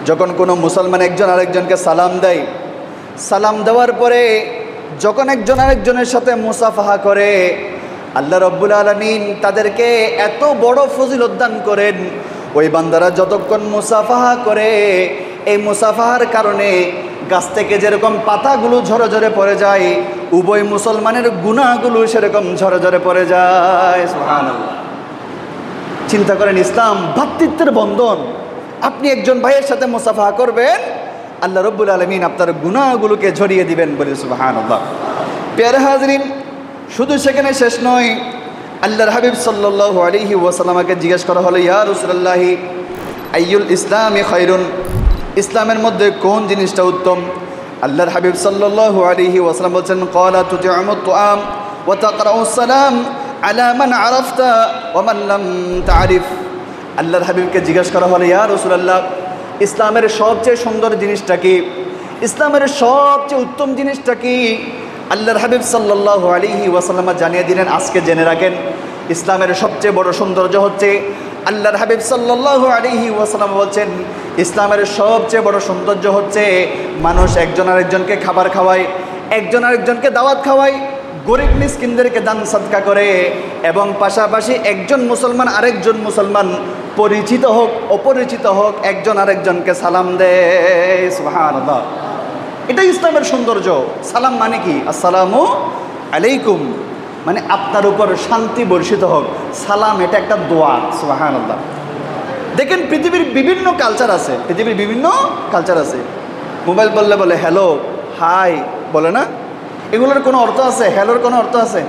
যখন কোনো মুসলমান একজন আরেকজনকে সালাম দেয়, সালাম দেওয়ার পরে যখন একজন আরেকজনের সাথে মুসাফাহা করে, আল্লাহ রাব্বুল আলামিন তাদেরকে এত বড় ফজিলত দান করেন। ওই বান্দারা যতক্ষণ মুসাফাহা করে, এই মুসাফাহার কারণে গাছ থেকে যেরকম পাতাগুলো ঝরে ঝরে পড়ে যায়, উভয় মুসলমানের গুনাহগুলো সেরকম ঝরে ঝরে পড়ে যায়। সুবহানাল্লাহ। চিন্তা করেন, ইসলাম ভ্রাতৃত্বের বন্ধন। আপনি একজন ভাইয়ের সাথে মুসাফাহা করবেন, আল্লাহ রাব্বুল আলামিন আপনার গুনাহগুলোকে ঝরিয়ে দিবেন বলে সুবহানাল্লাহ। প্রিয় হাজরিন, শুধু সেখানে শেষ নয়, আল্লাহর হাবিব সাল্লাল্লাহু আলাইহি ওয়াসাল্লামকে জিজ্ঞেস করা হলো, ইয়া রাসূলুল্লাহ আইয়ুল ইসলামি খায়রুন, ইসলামের মধ্যে কোন জিনিসটা উত্তম? আল্লাহর হাবিব সাল্লাল্লাহু আলাইহি ওয়াসাল্লাম বলছেন, ক্বালা তুতি'মুত তুআম ওয়া তাকরাউস সালাম আলা মান আরাফতা ওয়া মান লাম তা'রিফ। আল্লাহর হাবিবকে জিজ্ঞেস করা হলো, ইয়া রাসূলুল্লাহ ইসলামের সবচেয়ে সুন্দর জিনিসটা কি? ইসলামের সবচেয়ে উত্তম জিনিসটা কি? আল্লাহর হাবিব সাল্লাল্লাহু আলাইহি ওয়াসাল্লাম জানিয়ে দিলেন, আজকে জেনে রাখেন, ইসলামের সবচেয়ে বড় সৌন্দর্য হচ্ছে, আল্লাহর হাবিব সাল্লাল্লাহু আলাইহি ওয়াসাল্লাম বলছেন, ইসলামের সবচেয়ে বড় সৌন্দর্য হচ্ছে মানুষ একজন আরেকজনকে খাবার খাওয়ায়, একজন আরেকজনকে দাওয়াত খাওয়ায়, গরিব মিসকিনদেরকে দান সাদকা করে, এবং পাশাপাশি একজন মুসলমান আরেকজন মুসলমান পরিচিত হোক অপরিচিত হোক একজন আরেকজনকে সালাম দেয়। সুবহানাল্লাহ। এটাই ইসলামের সৌন্দর্য। সালাম মানে কি? আসসালামু আলাইকুম, মানে আপনার উপর শান্তি বর্ষিত হোক। সালাম এটা একটা দোয়া। সুবহানাল্লাহ। দেখেন, পৃথিবীর বিভিন্ন কালচার আছে, পৃথিবীর বিভিন্ন কালচার আছে। মোবাইল বললে বলে হ্যালো, হাই বলে না? এগুলোর কোনো অর্থ আছে? হ্যালোর কোনো অর্থ আছে?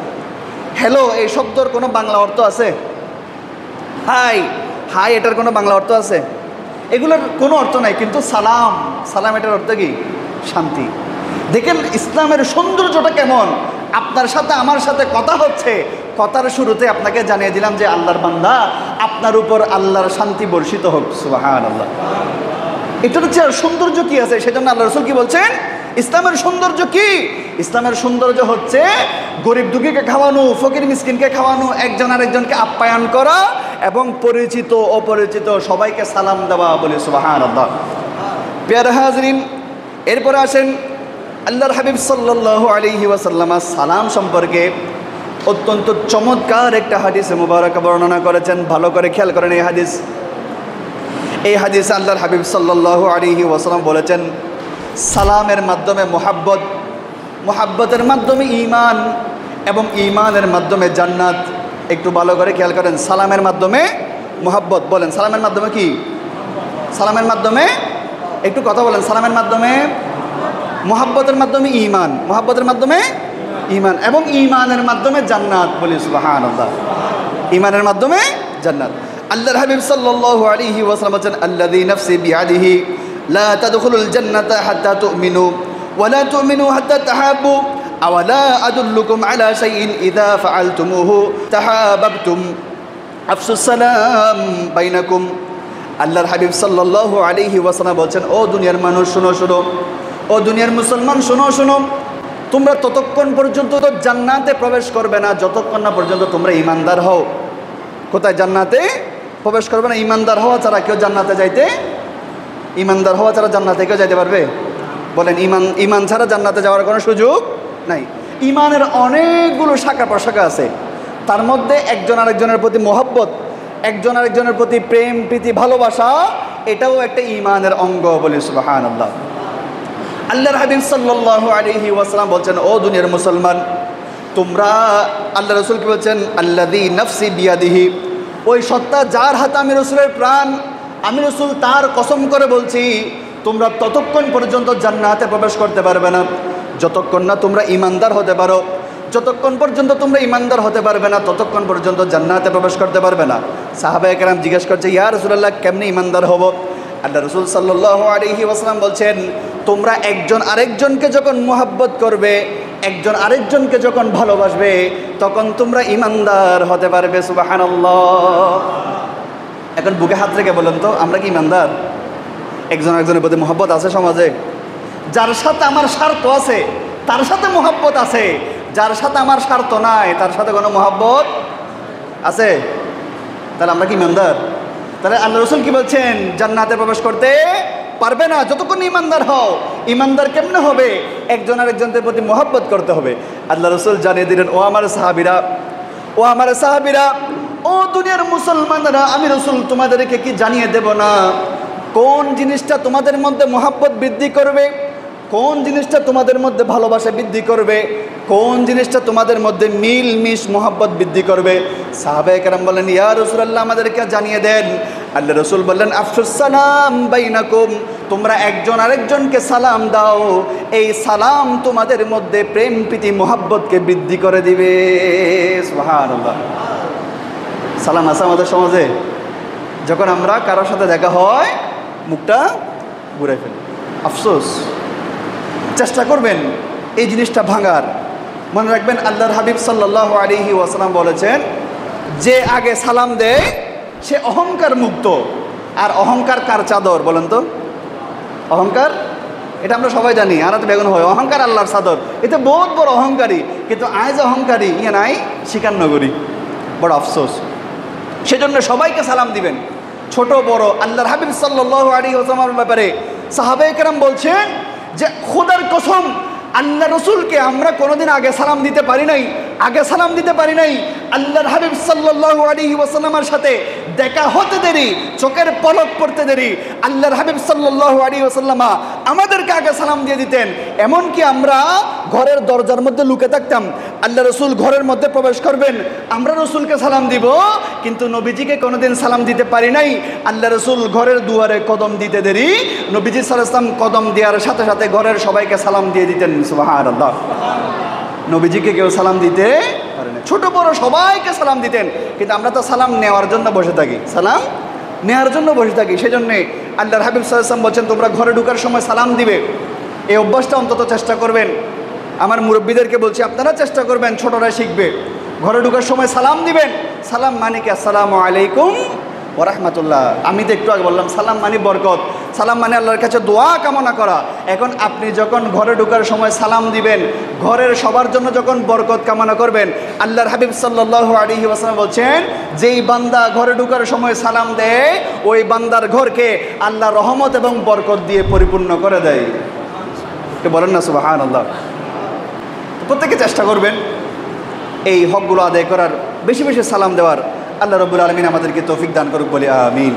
হ্যালো এই শব্দর কোনো বাংলা অর্থ আছে? হাই, হাই এটার কোনো বাংলা অর্থ আছে? এগুলোর কোনো অর্থ নাই। কিন্তু সালাম, সালাম এটার অর্থ কি? শান্তি। দেখেন ইসলামের সৌন্দর্যটা কেমন। আপনার সাথে আমার সাথে কথা হচ্ছে, কথার শুরুতে আপনাকে জানিয়ে দিলাম যে আল্লাহর বান্দা, আপনার উপর আল্লাহর শান্তি বর্ষিত হোক। সুবহানাল্লাহ। এটার হচ্ছে সৌন্দর্য কি আছে? সেজন্য আল্লাহ রাসূল কি বলছেন? ইসলামের সৌন্দর্য কি? ইসলামের সৌন্দর্য হচ্ছে গরিব দুঃখীকে খাওয়ানো, ফকির মিসকিনকে খাওয়ানো, একজন আরেকজনকে আপ্যায়ন করা, এবং পরিচিত অপরিচিত সবাইকে সালাম দেওয়া বলে। সুবহানাল্লাহ। প্রিয় হাজরিন, এরপরে আসেন আল্লাহর হাবিব সাল্লাল্লাহু আলাইহি ওয়াসাল্লাম সালাম সম্পর্কে অত্যন্ত চমৎকার একটা হাদিসে মুবারক বর্ণনা করেছেন। ভালো করে খেয়াল করেন এই হাদিস। এই হাদিসে আল্লাহর হাবিব সাল্লাল্লাহু আলাইহি ওয়াসাল্লাম বলেছেন, সালামের মাধ্যমে মোহাব্বত, মোহাব্বতের মাধ্যমে ঈমান, এবং ঈমানের মাধ্যমে জান্নাত। একটু ভালো করে খেয়াল করেন, সালামের মাধ্যমে মোহাব্বত। বলেন সালামের মাধ্যমে কি? সালামের মাধ্যমে, একটু কথা বলেন, সালামের মাধ্যমে মোহাব্বতের মাধ্যমে ঈমান, মোহাব্বতের মাধ্যমে ঈমান, এবং ঈমানের মাধ্যমে জান্নাত বলি। সুবহানাল্লাহ। ঈমানের মাধ্যমে জান্নাত। আল্লাহর হাবিব সাল্লাল্লাহু আলাইহি ওয়াসাল্লাম বলেন, আল্লাযী নাফসি বিয়াদিহি লা তাদখুলুল জান্নাতা হাত্তা তুমিনু ওয়া লা তুমিনু হাত্তা তাহাব্বু আওয়ালা আদুল্লুকুম আলা শাইইন ইযা ফাআলতুমুহু তাহাবাবতুম আফসুস সালাম বাইনাকুম। আল্লাহর হাবিব সাল্লাল্লাহু আলাইহি ওয়াসাল্লাম বলছেন, ও দুনিয়ার মানুষ শোনো শোনো, ও দুনিয়ার মুসলমান শোনো শোনো, তোমরা ততক্ষণ পর্যন্ত জান্নাতে প্রবেশ করবে না যতক্ষণ না পর্যন্ত তোমরা ঈমানদার হও। কোথায়? জান্নাতে প্রবেশ করবে না ঈমানদার হওয়া ছাড়া। কেউ জান্নাতে যাইতে, ঈমানদার হওয়া ছাড়া জান্নাতে কেউ যাইতে পারবে? বলেন, ঈমান ছাড়া জান্নাতে যাওয়ার কোনো সুযোগ নাই। ঈমানের অনেকগুলো শাখা প্রশাখা আছে, তার মধ্যে একজন আরেকজনের প্রতি মোহাব্বত, একজন আরেকজনের প্রতি প্রেম প্রীতি ভালোবাসা, এটাও একটা ঈমানের অঙ্গ বলে। সুবহানাল্লাহ। আল্লাহর হাবিব সাল্লাল্লাহু আলাইহি ওয়াসাল্লাম বলছেন, ও দুনিয়ার মুসলমান, তোমরা, আল্লাহ রাসূল কি বলছেন? আল্লাযী নাফসি বিয়াদিহি, ওই সত্তা যার হাতে আমি রাসূলের প্রাণ, আমি রাসূল তার কসম করে বলছি, তোমরা ততক্ষণ পর্যন্ত জান্নাতে প্রবেশ করতে পারবে না যতক্ষণ না তোমরা ঈমানদার হতে পারো। যতক্ষণ পর্যন্ত তোমরা ঈমানদার হতে পারবে না ততক্ষণ পর্যন্ত জান্নাতে প্রবেশ করতে পারবে না। সাহাবায়ে কেরাম জিজ্ঞেস করছে, ইয়া রাসূলুল্লাহ কেমনে ঈমানদার হব? আল্লাহ রাসূল সাল্লাল্লাহু আলাইহি ওয়াসাল্লাম বলছেন, তোমরা একজন আরেকজনকে যখন মুহাব্বত করবে, একজন আরেকজনকে যখন ভালোবাসবে, তখন তোমরা ঈমানদার হতে পারবে। সুবহানাল্লাহ। এখন বুকে হাত রেখে বলেন তো, আমরা কি ঈমানদার? একজন আরেকজনের প্রতি মুহাব্বত আছে সমাজে? যার সাথে আমার স্বার্থ আছে তার সাথে মুহাব্বত আছে, যার সাথে আমার স্বার্থ নাই তার সাথে কোনো মুহাব্বত আছে? তাহলে আমরা কি ঈমানদার? তাহলে আল্লাহ রাসূল কি বলছেন? জান্নাতে প্রবেশ করতে পারবে না যতক্ষণ ইমানদার হও। ইমানদার কেমনে হবে? একজন আরেকজনের প্রতি মহব্বত করতে হবে। আল্লাহ রসুল জানিয়ে দিলেন, ও আমার সাহাবীরা, ও আমার সাহাবীরা, ও দুনিয়ার মুসলমানরা, আমি রসুল তোমাদেরকে কি জানিয়ে দেব না কোন জিনিসটা তোমাদের মধ্যে মহব্বত বৃদ্ধি করবে, কোন জিনিসটা তোমাদের মধ্যে ভালোবাসা বৃদ্ধি করবে, কোন জিনিসটা তোমাদের মধ্যে মিল মিশ মহব্বত বৃদ্ধি করবে? সাহাবায়ে কেরাম বললেন, ইয়া রাসূলুল্লাহ, আমাদেরকে জানিয়ে দেন। আল্লাহ রসুল বললেন, আফশুস সালাম বাইনাকুম, তোমরা একজন আরেকজনকে সালাম দাও, এই সালাম তোমাদের মধ্যে প্রেম প্রীতি মহব্বতকে বৃদ্ধি করে দিবে। সুবহানাল্লাহ। সালাম আছে আমাদের সমাজে? যখন আমরা কারোর সাথে দেখা হয় মুখটা ঘুরে ফেলি, আফসোস। চেষ্টা করবেন এই জিনিসটা ভাঙার। মনে রাখবেন, আল্লাহর হাবিব সাল্লাল্লাহু আলাইহি ওয়াসাল্লাম বলেছেন, যে আগে সালাম দেয় সে অহংকার মুক্ত। আর অহংকার কার চাদর বলেন তো? অহংকার, এটা আমরা সবাই জানি, আর তো বেগুন হয়। অহংকার আল্লাহর চাদর, এতে বহুত বড় অহংকারী, কিন্তু আজ অহংকারী ইয়ে নাই স্বীকার নগরী, বড় আফসোস। সেজন্য সবাইকে সালাম দিবেন, ছোট বড়। আল্লাহর হাবিব সাল্লাল্লাহু আলাইহি ওয়াসাল্লামের ব্যাপারে সাহাবায়ে কেরাম বলছেন যে খোদার কসম, আল্লাহ রসুলকে আমরা কোনোদিন আগে সালাম দিতে পারি নাই, আগে সালাম দিতে পারি নাই। আল্লাহর হাবিব সাল্লাল্লাহু আলাইহি ওয়াসাল্লামের সাথে দেখা হতে দেরি, চোখের পলক পড়তে দেরি, আল্লাহর হাবিব সাল্লাল্লাহু আলাইহি ওয়াসাল্লাম আমাদেরকে আগে সালাম দিয়ে দিতেন। এমনকি আমরা ঘরের দরজার মধ্যে লুকে থাকতাম, আল্লাহ রসুল ঘরের মধ্যে প্রবেশ করবেন, আমরা রসুলকে সালাম দিব, কিন্তু নবীজিকে কোনোদিন সালাম দিতে পারি নাই। আল্লাহ রসুল ঘরের দুয়ারে কদম দিতে দেরি, নবীজি সাল্লাল্লাহু আলাইহি ওয়াসাল্লাম কদম দেওয়ার সাথে সাথে ঘরের সবাইকে সালাম দিয়ে দিতেন। সুবহানাল্লাহ। নবীজিকে কেউ সালাম দিতে পারে না, ছোট বড় সবাইকে সালাম দিতেন। কিন্তু আমরা তো সালাম নেওয়ার জন্য বসে থাকি, সালাম নেওয়ার জন্য বসে থাকি। সেই জন্যে আল্লাহর হাবিব সাল্লাল্লাহু আলাইহি ওয়াসাল্লাম বলছেন, তোমরা ঘরে ঢোকার সময় সালাম দিবে। এই অভ্যাসটা অন্তত চেষ্টা করবেন। আমার মুরব্বীদেরকে বলছি, আপনারা চেষ্টা করবেন, ছোটরা শিখবে। ঘরে ঢোকার সময় সালাম দিবেন। সালাম মানে কি? আসসালামু আলাইকুম ওয়া রাহমাতুল্লাহ। আমি তো একটু আগে বললাম সালাম মানে বরকত, সালাম মানে আল্লাহর কাছে দোয়া কামনা করা। এখন আপনি যখন ঘরে ঢোকার সময় সালাম দিবেন, ঘরের সবার জন্য যখন বরকত কামনা করবেন, আল্লাহর হাবিব সাল্লাল্লাহু আলাইহি ওয়াসাল্লাম বলছেন, যেই বান্দা ঘরে ঢোকার সময় সালাম দেয়, ওই বান্দার ঘরকে আল্লাহ রহমত এবং বরকত দিয়ে পরিপূর্ণ করে দেয়। একটু বলেন না সুবহানাল্লাহ। প্রত্যেকে চেষ্টা করবেন এই হকগুলো আদায় করার, বেশি বেশি সালাম দেওয়ার। আল্লাহ রাব্বুল আলামিন আমাদেরকে তৌফিক দান করুক বলে আমিন।